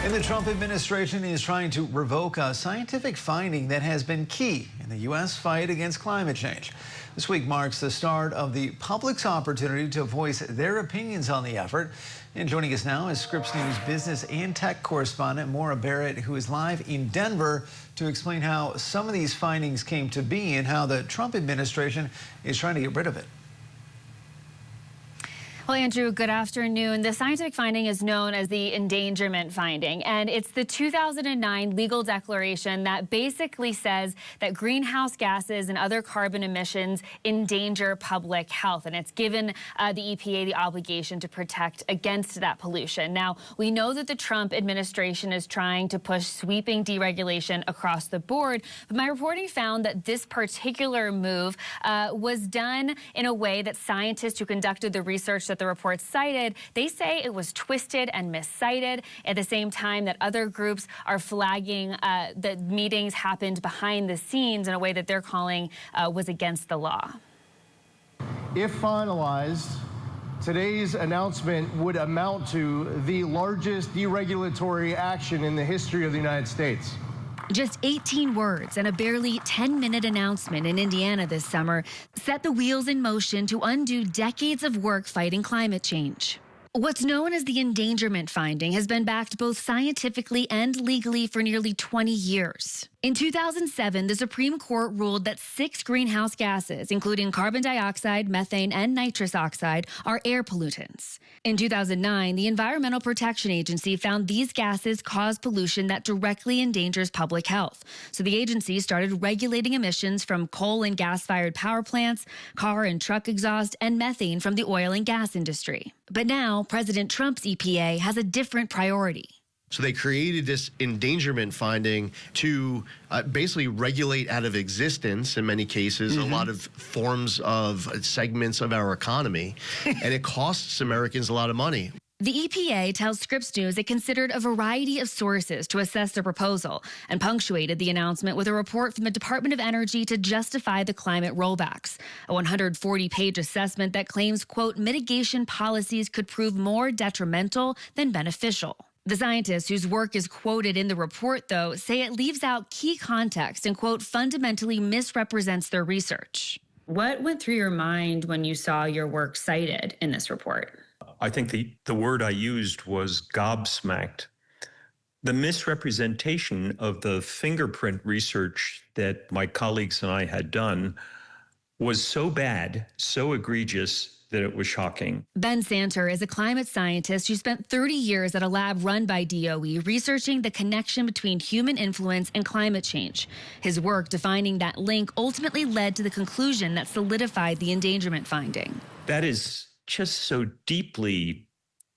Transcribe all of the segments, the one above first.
And the Trump administration is trying to revoke a scientific finding that has been key in the U.S. fight against climate change. This week marks the start of the public's opportunity to voice their opinions on the effort. And joining us now is Scripps News business and tech correspondent Maura Barrett, who is live in Denver to explain how some of these findings came to be and how the Trump administration is trying to get rid of it. Well, Andrew, good afternoon. The scientific finding is known as the endangerment finding, and it's the 2009 legal declaration that basically says that greenhouse gases and other carbon emissions endanger public health, and it's given the EPA the obligation to protect against that pollution. Now, we know that the Trump administration is trying to push sweeping deregulation across the board, but my reporting found that this particular move was done in a way that scientists who conducted the research that the report cited, they say it was twisted and miscited at the same time that other groups are flagging that meetings happened behind the scenes in a way that they're calling was against the law. If finalized, today's announcement would amount to the largest deregulatory action in the history of the United States. Just 18 words and a barely 10-minute announcement in Indiana this summer set the wheels in motion to undo decades of work fighting climate change. What's known as the endangerment finding has been backed both scientifically and legally for nearly 20 years. In 2007, the Supreme Court ruled that 6 greenhouse gases, including carbon dioxide, methane, and nitrous oxide, are air pollutants. In 2009, the Environmental Protection Agency found these gases cause pollution that directly endangers public health. So the agency started regulating emissions from coal and gas-fired power plants, car and truck exhaust, and methane from the oil and gas industry. But now, President Trump's EPA has a different priority. So they created this endangerment finding to basically regulate out of existence, in many cases, a lot of forms of segments of our economy, and it costs Americans a lot of money. The EPA tells Scripps News it considered a variety of sources to assess the proposal and punctuated the announcement with a report from the Department of Energy to justify the climate rollbacks, a 140-page assessment that claims, quote, mitigation policies could prove more detrimental than beneficial. The scientists whose work is quoted in the report, though, say it leaves out key context and, quote, fundamentally misrepresents their research. What went through your mind when you saw your work cited in this report? I think the word I used was gobsmacked. The misrepresentation of the fingerprint research that my colleagues and I had done was so bad, so egregious, that it was shocking. Ben Santer is a climate scientist who spent 30 years at a lab run by DOE researching the connection between human influence and climate change. His work defining that link ultimately led to the conclusion that solidified the endangerment finding. That is just so deeply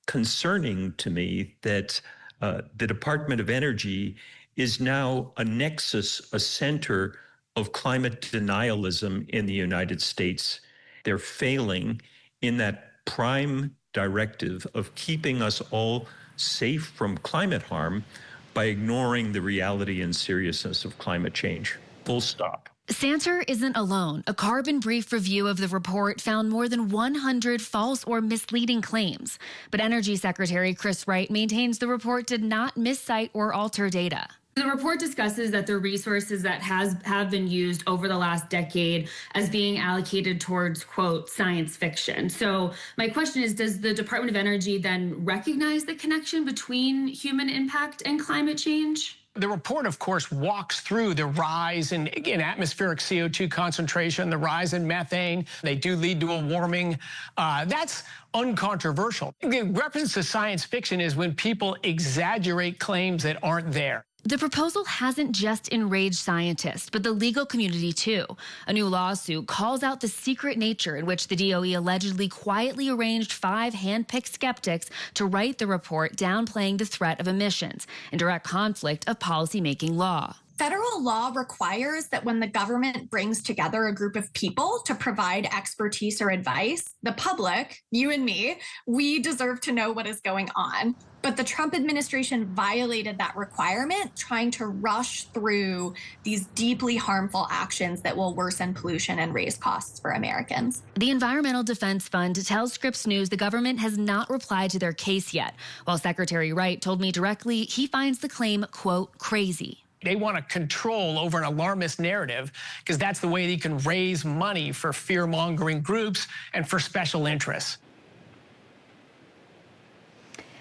concerning to me that the Department of Energy is now a nexus, a center of climate denialism in the United States. They're failing in that prime directive of keeping us all safe from climate harm by ignoring the reality and seriousness of climate change. Full stop. Santer isn't alone. A Carbon Brief review of the report found more than 100 false or misleading claims. But Energy Secretary Chris Wright maintains the report did not miscite or alter data. The report discusses that the resources that have been used over the last decade as being allocated towards, quote, science fiction. So my question is, does the Department of Energy then recognize the connection between human impact and climate change? The report, of course, walks through the rise in atmospheric CO2 concentration, the rise in methane. They do lead to a warming. That's uncontroversial. The reference to science fiction is when people exaggerate claims that aren't there. The proposal hasn't just enraged scientists, but the legal community too. A new lawsuit calls out the secret nature in which the DOE allegedly quietly arranged 5 hand-picked skeptics to write the report downplaying the threat of emissions, in direct conflict of policymaking law. Federal law requires that when the government brings together a group of people to provide expertise or advice, the public, you and me, we deserve to know what is going on. But the Trump administration violated that requirement, trying to rush through these deeply harmful actions that will worsen pollution and raise costs for Americans. The Environmental Defense Fund tells Scripps News the government has not replied to their case yet, while Secretary Wright told me directly he finds the claim, quote, crazy. They want to control over an alarmist narrative because that's the way they can raise money for fear-mongering groups and for special interests.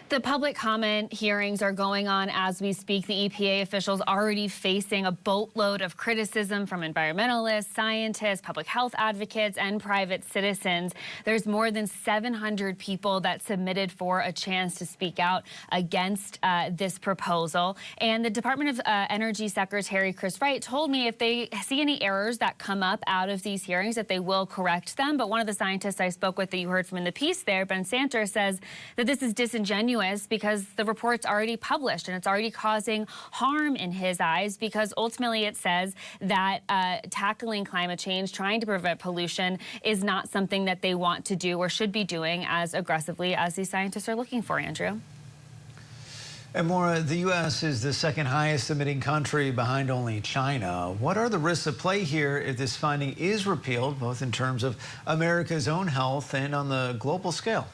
The public comment hearings are going on as we speak. The EPA officials already facing a boatload of criticism from environmentalists, scientists, public health advocates, and private citizens. There's more than 700 people that submitted for a chance to speak out against this proposal. And the Department of Energy Secretary Chris Wright told me if they see any errors that come up out of these hearings, that they will correct them. But one of the scientists I spoke with that you heard from in the piece there, Ben Santer, says that this is disingenuous because the report's already published and it's already causing harm in his eyes, because ultimately it says that tackling climate change, trying to prevent pollution, is not something that they want to do or should be doing as aggressively as these scientists are looking for, Andrew. And Maura, the U.S. is the second highest emitting country behind only China. What are the risks at play here if this finding is repealed, both in terms of America's own health and on the global scale?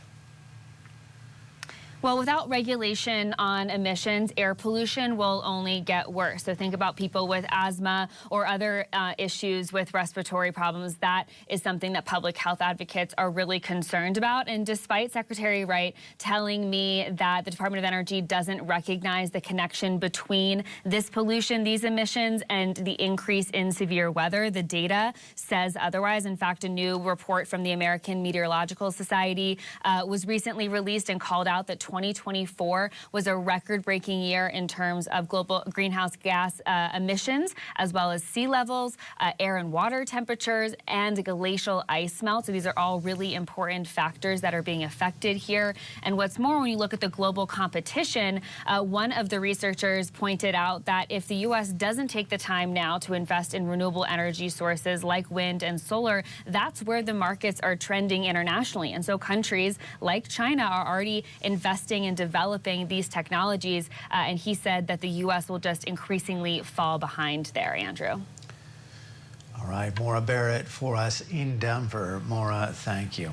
Well, without regulation on emissions, air pollution will only get worse. So think about people with asthma or other issues with respiratory problems. That is something that public health advocates are really concerned about. And despite Secretary Wright telling me that the Department of Energy doesn't recognize the connection between this pollution, these emissions, and the increase in severe weather, the data says otherwise. In fact, a new report from the American Meteorological Society was recently released and called out that 2024 was a record-breaking year in terms of global greenhouse gas emissions, as well as sea levels, air and water temperatures, and glacial ice melt. So these are all really important factors that are being affected here. And what's more, when you look at the global competition, one of the researchers pointed out that if the U.S. doesn't take the time now to invest in renewable energy sources like wind and solar, that's where the markets are trending internationally. And so countries like China are already investing in developing these technologies, and he said that the U.S. will just increasingly fall behind there, Andrew. All right, Maura Barrett for us in Denver. Maura, thank you.